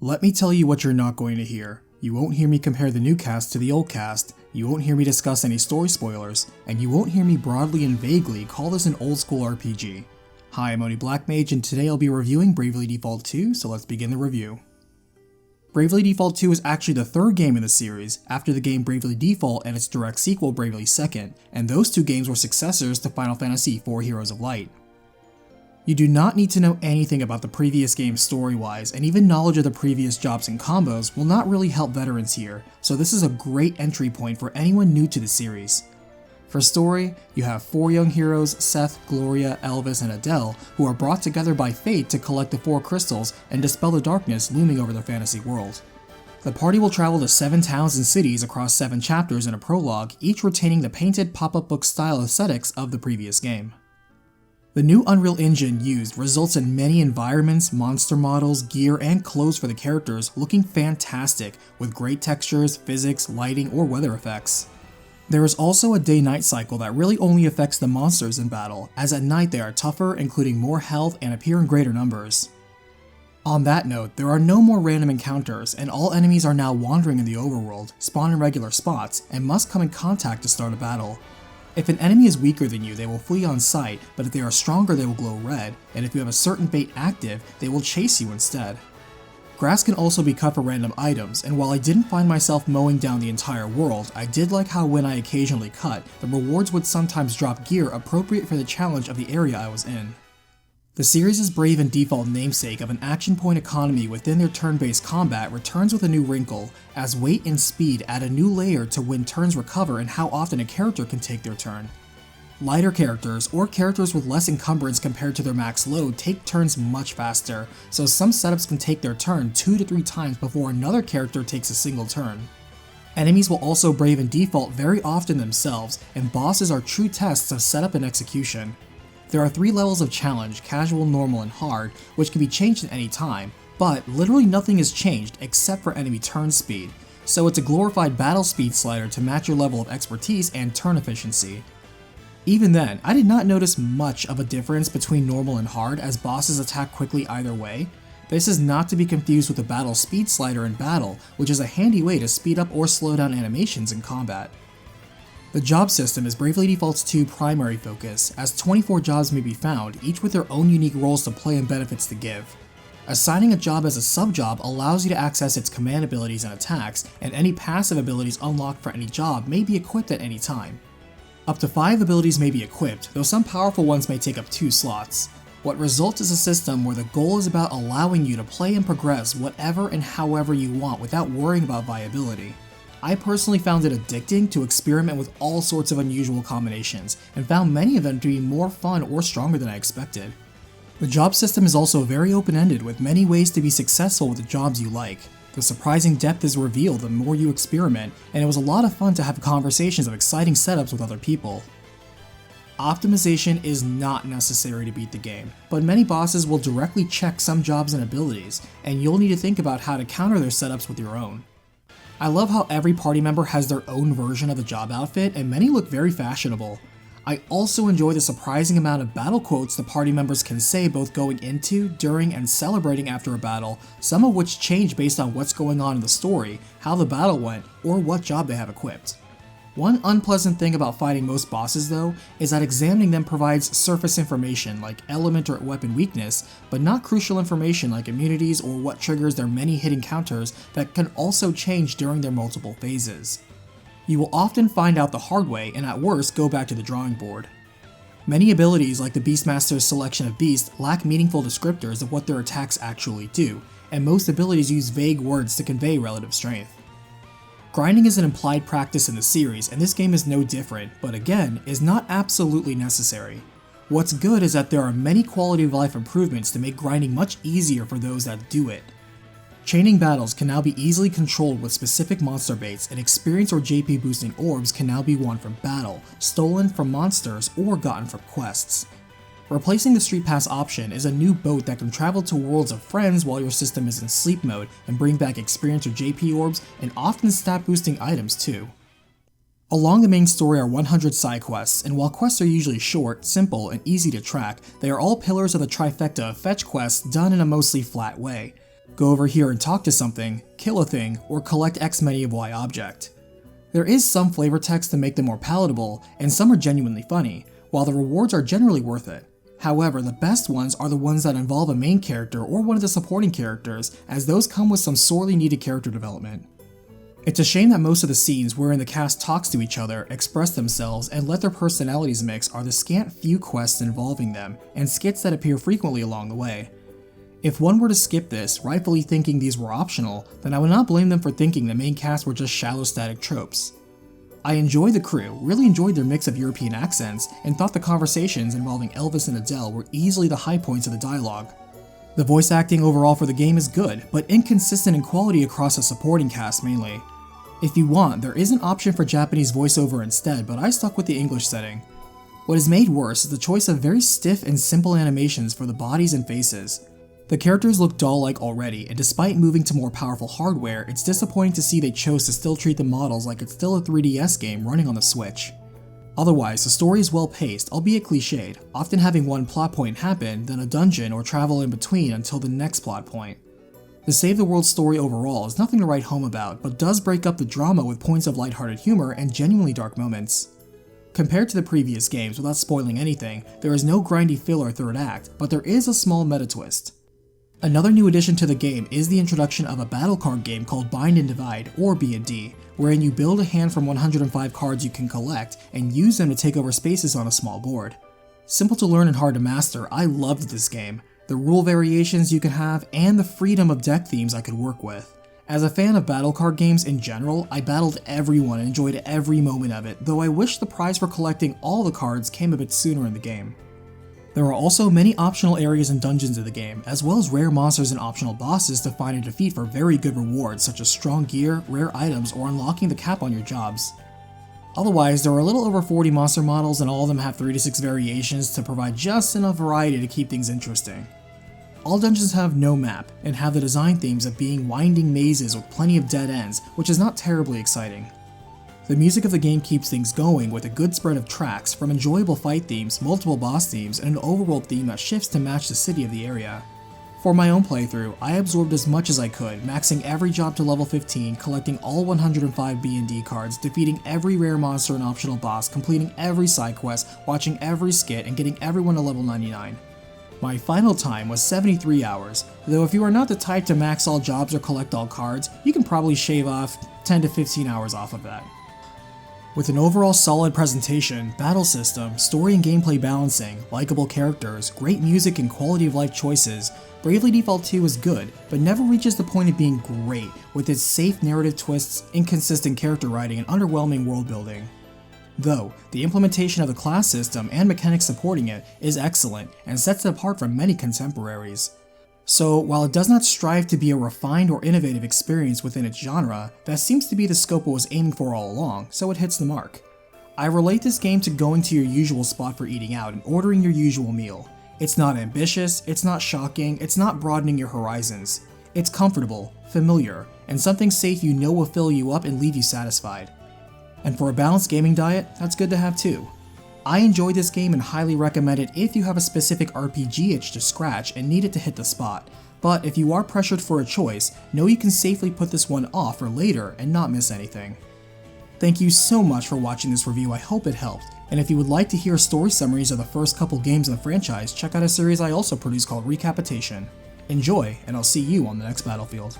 Let me tell you what you're not going to hear. You won't hear me compare the new cast to the old cast, you won't hear me discuss any story spoilers, and you won't hear me broadly and vaguely call this an old school RPG. Hi, I'm Black Mage, and today I'll be reviewing Bravely Default 2, so let's begin the review. Bravely Default 2 is actually the third game in the series, after the game Bravely Default and its direct sequel Bravely Second, and those two games were successors to Final Fantasy IV Heroes of Light. You do not need to know anything about the previous game story-wise, and even knowledge of the previous jobs and combos will not really help veterans here, so this is a great entry point for anyone new to the series. For story, you have 4 young heroes, Seth, Gloria, Elvis, and Adele, who are brought together by fate to collect the 4 crystals and dispel the darkness looming over their fantasy world. The party will travel to 7 towns and cities across 7 chapters in a prologue, each retaining the painted pop-up book style aesthetics of the previous game. The new Unreal Engine used results in many environments, monster models, gear, and clothes for the characters looking fantastic, with great textures, physics, lighting, or weather effects. There is also a day-night cycle that really only affects the monsters in battle, as at night they are tougher, including more health and appear in greater numbers. On that note, there are no more random encounters, and all enemies are now wandering in the overworld, spawn in regular spots, and must come in contact to start a battle. If an enemy is weaker than you, they will flee on sight, but if they are stronger they will glow red, and if you have a certain bait active, they will chase you instead. Grass can also be cut for random items, and while I didn't find myself mowing down the entire world, I did like how when I occasionally cut, the rewards would sometimes drop gear appropriate for the challenge of the area I was in. The series' brave and default namesake of an action point economy within their turn-based combat returns with a new wrinkle, as weight and speed add a new layer to when turns recover and how often a character can take their turn. Lighter characters, or characters with less encumbrance compared to their max load, take turns much faster, so some setups can take their turn 2 to 3 times before another character takes a single turn. Enemies will also brave and default very often themselves, and bosses are true tests of setup and execution. There are 3 levels of challenge, casual, normal, and hard, which can be changed at any time, but literally nothing is changed except for enemy turn speed, so it's a glorified battle speed slider to match your level of expertise and turn efficiency. Even then, I did not notice much of a difference between normal and hard, as bosses attack quickly either way. This is not to be confused with the battle speed slider in battle, which is a handy way to speed up or slow down animations in combat. The job system is Bravely Default's 2 primary focus, as 24 jobs may be found, each with their own unique roles to play and benefits to give. Assigning a job as a sub-job allows you to access its command abilities and attacks, and any passive abilities unlocked for any job may be equipped at any time. Up to 5 abilities may be equipped, though some powerful ones may take up 2 slots. What results is a system where the goal is about allowing you to play and progress whatever and however you want without worrying about viability. I personally found it addicting to experiment with all sorts of unusual combinations, and found many of them to be more fun or stronger than I expected. The job system is also very open-ended, with many ways to be successful with the jobs you like. The surprising depth is revealed the more you experiment, and it was a lot of fun to have conversations of exciting setups with other people. Optimization is not necessary to beat the game, but many bosses will directly check some jobs and abilities, and you'll need to think about how to counter their setups with your own. I love how every party member has their own version of the job outfit, and many look very fashionable. I also enjoy the surprising amount of battle quotes the party members can say both going into, during, and celebrating after a battle, some of which change based on what's going on in the story, how the battle went, or what job they have equipped. One unpleasant thing about fighting most bosses though, is that examining them provides surface information like element or weapon weakness, but not crucial information like immunities or what triggers their many hit encounters that can also change during their multiple phases. You will often find out the hard way and at worst go back to the drawing board. Many abilities like the Beastmaster's selection of beasts lack meaningful descriptors of what their attacks actually do, and most abilities use vague words to convey relative strength. Grinding is an implied practice in the series, and this game is no different, but again, is not absolutely necessary. What's good is that there are many quality of life improvements to make grinding much easier for those that do it. Chaining battles can now be easily controlled with specific monster baits, and experience or JP boosting orbs can now be won from battle, stolen from monsters, or gotten from quests. Replacing the Street Pass option is a new boat that can travel to worlds of friends while your system is in sleep mode and bring back experience or JP orbs and often stat boosting items too. Along the main story are 100 side quests, and while quests are usually short, simple, and easy to track, they are all pillars of the trifecta of fetch quests done in a mostly flat way. Go over here and talk to something, kill a thing, or collect X many of Y object. There is some flavor text to make them more palatable, and some are genuinely funny, while the rewards are generally worth it. However, the best ones are the ones that involve a main character or one of the supporting characters, as those come with some sorely needed character development. It's a shame that most of the scenes wherein the cast talks to each other, express themselves, and let their personalities mix are the scant few quests involving them, and skits that appear frequently along the way. If one were to skip this, rightfully thinking these were optional, then I would not blame them for thinking the main cast were just shallow static tropes. I enjoyed the crew, really enjoyed their mix of European accents, and thought the conversations involving Elvis and Adele were easily the high points of the dialogue. The voice acting overall for the game is good, but inconsistent in quality across the supporting cast mainly. If you want, there is an option for Japanese voiceover instead, but I stuck with the English setting. What is made worse is the choice of very stiff and simple animations for the bodies and faces. The characters look doll-like already, and despite moving to more powerful hardware, it's disappointing to see they chose to still treat the models like it's still a 3DS game running on the Switch. Otherwise, the story is well paced, albeit cliched, often having one plot point happen, then a dungeon or travel in between until the next plot point. The Save the World story overall is nothing to write home about, but does break up the drama with points of lighthearted humor and genuinely dark moments. Compared to the previous games, without spoiling anything, there is no grindy filler third act, but there is a small meta twist. Another new addition to the game is the introduction of a battle card game called Bind and Divide, or B&D, wherein you build a hand from 105 cards you can collect and use them to take over spaces on a small board. Simple to learn and hard to master, I loved this game, the rule variations you can have, and the freedom of deck themes I could work with. As a fan of battle card games in general, I battled everyone and enjoyed every moment of it, though I wish the prize for collecting all the cards came a bit sooner in the game. There are also many optional areas and dungeons in the game, as well as rare monsters and optional bosses to find and defeat for very good rewards such as strong gear, rare items, or unlocking the cap on your jobs. Otherwise, there are a little over 40 monster models and all of them have 3 to 6 variations to provide just enough variety to keep things interesting. All dungeons have no map, and have the design themes of being winding mazes with plenty of dead ends, which is not terribly exciting. The music of the game keeps things going with a good spread of tracks, from enjoyable fight themes, multiple boss themes, and an overworld theme that shifts to match the city of the area. For my own playthrough, I absorbed as much as I could, maxing every job to level 15, collecting all 105 B&D cards, defeating every rare monster and optional boss, completing every side quest, watching every skit, and getting everyone to level 99. My final time was 73 hours, though if you are not the type to max all jobs or collect all cards, you can probably shave off 10 to 15 hours off of that. With an overall solid presentation, battle system, story and gameplay balancing, likable characters, great music and quality of life choices, Bravely Default 2 is good, but never reaches the point of being great, with its safe narrative twists, inconsistent character writing, and underwhelming world building. Though, the implementation of the class system and mechanics supporting it is excellent and sets it apart from many contemporaries. So, while it does not strive to be a refined or innovative experience within its genre, that seems to be the scope it was aiming for all along, so it hits the mark. I relate this game to going to your usual spot for eating out and ordering your usual meal. It's not ambitious, it's not shocking, it's not broadening your horizons. It's comfortable, familiar, and something safe you know will fill you up and leave you satisfied. And for a balanced gaming diet, that's good to have too. I enjoyed this game and highly recommend it if you have a specific RPG itch to scratch and need it to hit the spot, but if you are pressured for a choice, know you can safely put this one off for later and not miss anything. Thank you so much for watching this review, I hope it helped, and if you would like to hear story summaries of the first couple games in the franchise, check out a series I also produce called Recapitation. Enjoy, and I'll see you on the next battlefield.